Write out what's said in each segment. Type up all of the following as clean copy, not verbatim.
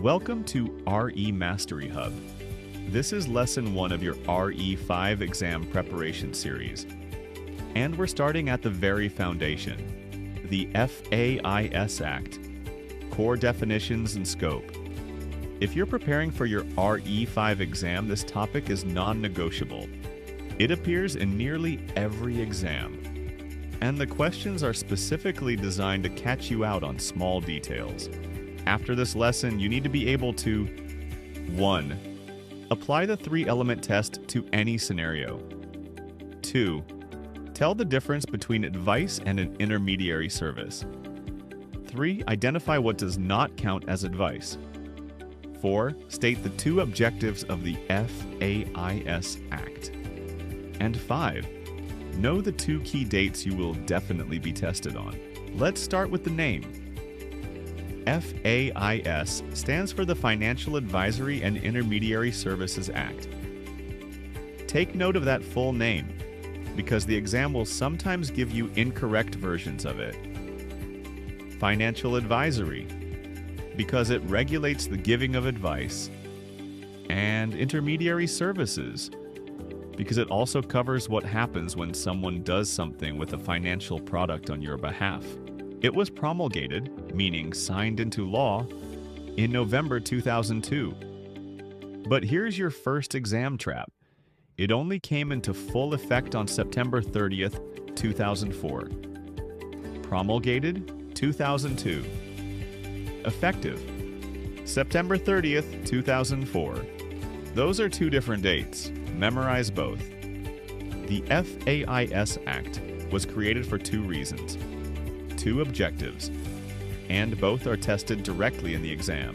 Welcome to RE Mastery Hub. This is Lesson 1 of your RE5 exam preparation series. And we're starting at the very foundation, the FAIS Act, Core Definitions and Scope. If you're preparing for your RE5 exam, this topic is non-negotiable. It appears in nearly every exam. And the questions are specifically designed to catch you out on small details. After this lesson, you need to be able to 1. Apply the 3-element test to any scenario. 2. Tell the difference between advice and an intermediary service. 3. Identify what does not count as advice. 4. State the 2 objectives of the FAIS Act. And 5. Know the 2 key dates you will definitely be tested on. Let's start with the name. FAIS stands for the Financial Advisory and Intermediary Services Act. Take note of that full name, because the exam will sometimes give you incorrect versions of it. Financial Advisory, because it regulates the giving of advice. And Intermediary Services, because it also covers what happens when someone does something with a financial product on your behalf. It was promulgated, meaning signed into law, in November 2002. But here's your first exam trap. It only came into full effect on September 30th, 2004. Promulgated, 2002. Effective, September 30th, 2004. Those are 2 different dates. Memorize both. The FAIS Act was created for 2 reasons. 2 objectives, and both are tested directly in the exam.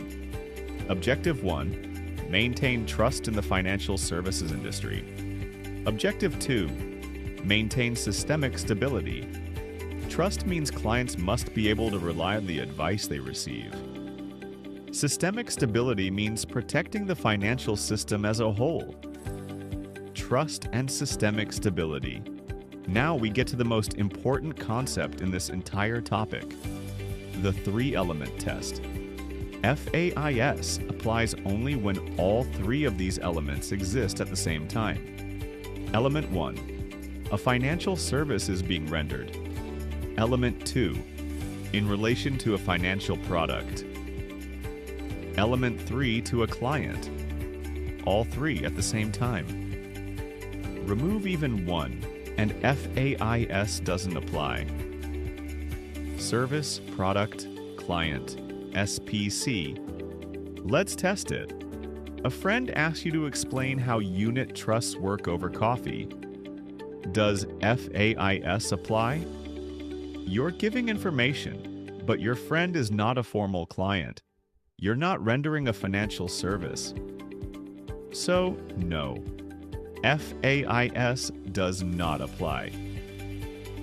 Objective 1, maintain trust in the financial services industry. Objective 2, maintain systemic stability. Trust means clients must be able to rely on the advice they receive. Systemic stability means protecting the financial system as a whole. Trust and systemic stability. Now we get to the most important concept in this entire topic, the 3-element test. FAIS applies only when all 3 of these elements exist at the same time. Element 1, a financial service is being rendered. Element 2, in relation to a financial product. Element 3, to a client. All 3 at the same time. Remove even 1. And FAIS doesn't apply. Service, product, client, SPC. Let's test it. A friend asks you to explain how unit trusts work over coffee. Does FAIS apply? You're giving information, but your friend is not a formal client. You're not rendering a financial service. So, no. FAIS does not apply.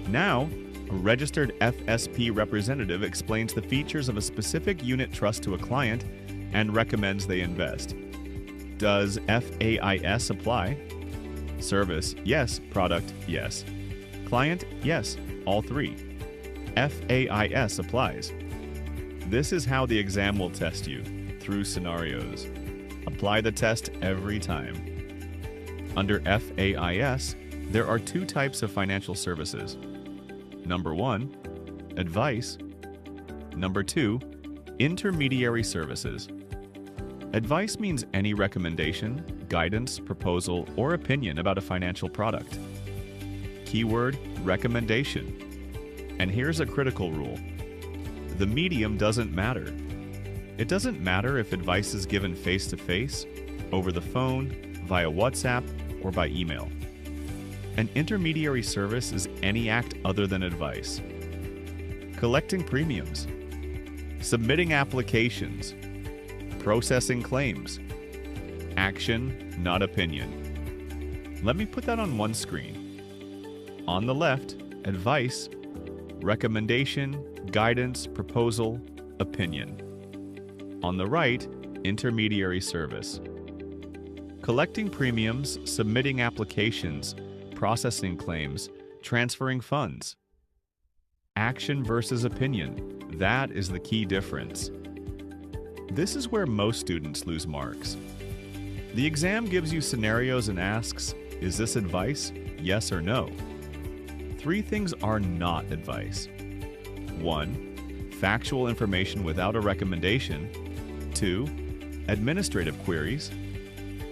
Now, a registered FSP representative explains the features of a specific unit trust to a client and recommends they invest. Does FAIS apply? Service, yes. Product, yes. Client, yes. All 3. FAIS applies. This is how the exam will test you, through scenarios. Apply the test every time. Under FAIS, there are 2 types of financial services. Number 1, advice. Number 2, intermediary services. Advice means any recommendation, guidance, proposal, or opinion about a financial product. Keyword, recommendation. And here's a critical rule. The medium doesn't matter. It doesn't matter if advice is given face-to-face, over the phone, via WhatsApp, or by email. An intermediary service is any act other than advice. Collecting premiums, submitting applications, processing claims. Action, not opinion. Let me put that on one screen. On the left, advice, recommendation, guidance, proposal, opinion. On the right, intermediary service. Collecting premiums, submitting applications, processing claims, transferring funds. Action versus opinion. That is the key difference. This is where most students lose marks. The exam gives you scenarios and asks, is this advice? Yes or no? 3 things are not advice. 1. Factual information without a recommendation. 2. Administrative queries.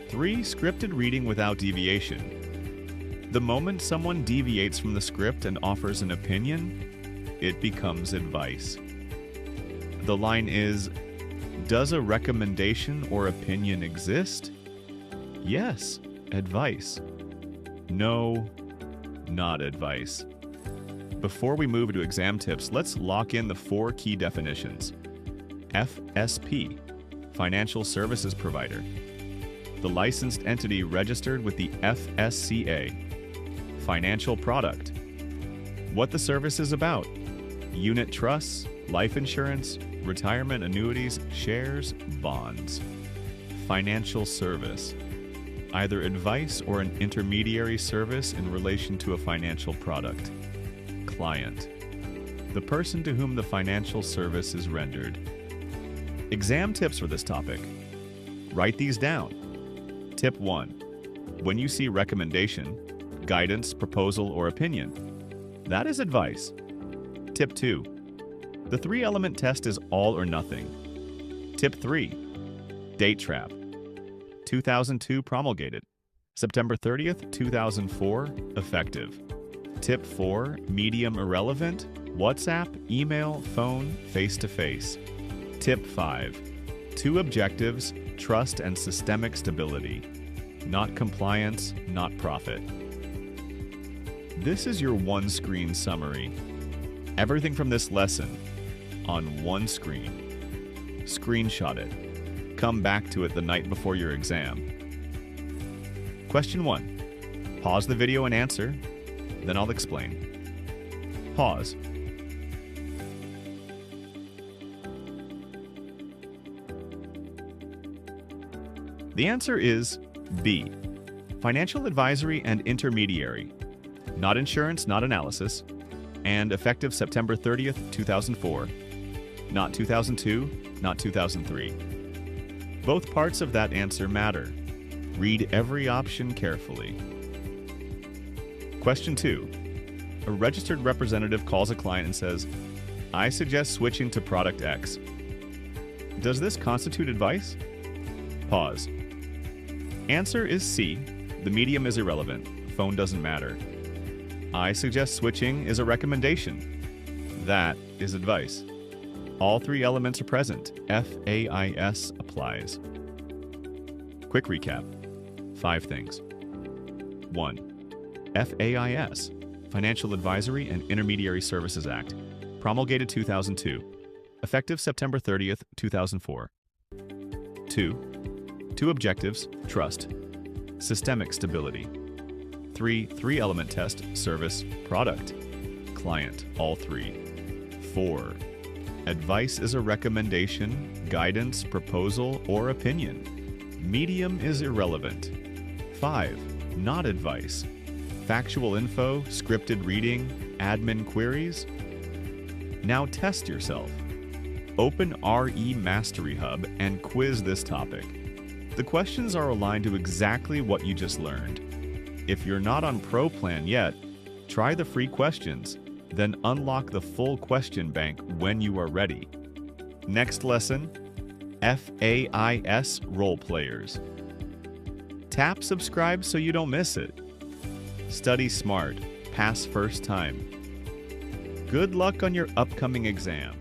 3. Scripted reading without deviation. The moment someone deviates from the script and offers an opinion, it becomes advice. The line is, does a recommendation or opinion exist? Yes, advice. No, not advice. Before we move to exam tips, let's lock in the 4 key definitions. FSP, Financial Services Provider. The licensed entity registered with the FSCA. Financial product. What the service is about. Unit trusts, life insurance, retirement annuities, shares, bonds. Financial service. Either advice or an intermediary service in relation to a financial product. Client. The person to whom the financial service is rendered. Exam tips for this topic. Write these down. Tip 1. When you see recommendation, guidance, proposal, or opinion, that is advice. Tip 2. The 3-element test is all or nothing. Tip 3. Date trap. 2002 promulgated. September 30th, 2004 effective. Tip 4. Medium irrelevant. WhatsApp, email, phone, face-to-face. Tip 5. 2 objectives, trust and systemic stability. Not compliance, not profit. This is your one-screen summary. Everything from this lesson on one screen. Screenshot it. Come back to it the night before your exam. Question 1. Pause the video and answer, then I'll explain. Pause. The answer is B. Financial advisory and intermediary. Not insurance, not analysis. And effective September 30th, 2004. Not 2002, not 2003. Both parts of that answer matter. Read every option carefully. Question 2. A registered representative calls a client and says, I suggest switching to product X. Does this constitute advice? Pause. Answer is C. The medium is irrelevant. Phone doesn't matter. I suggest switching is a recommendation. That is advice. All 3 elements are present. FAIS applies. Quick recap. 5 things. 1. FAIS, Financial Advisory and Intermediary Services Act, promulgated 2002, effective September 30th, 2004. 2. 2 objectives, trust, systemic stability. 3. 3-element test, service, product, client, all 3. 4. Advice is a recommendation, guidance, proposal, or opinion. Medium is irrelevant. 5. Not advice. Factual info, scripted reading, admin queries. Now test yourself. Open RE Mastery Hub and quiz this topic. The questions are aligned to exactly what you just learned. If you're not on Pro Plan yet, try the free questions, then unlock the full question bank when you are ready. Next lesson, FAIS Role Players. Tap subscribe so you don't miss it. Study smart, pass first time. Good luck on your upcoming exam.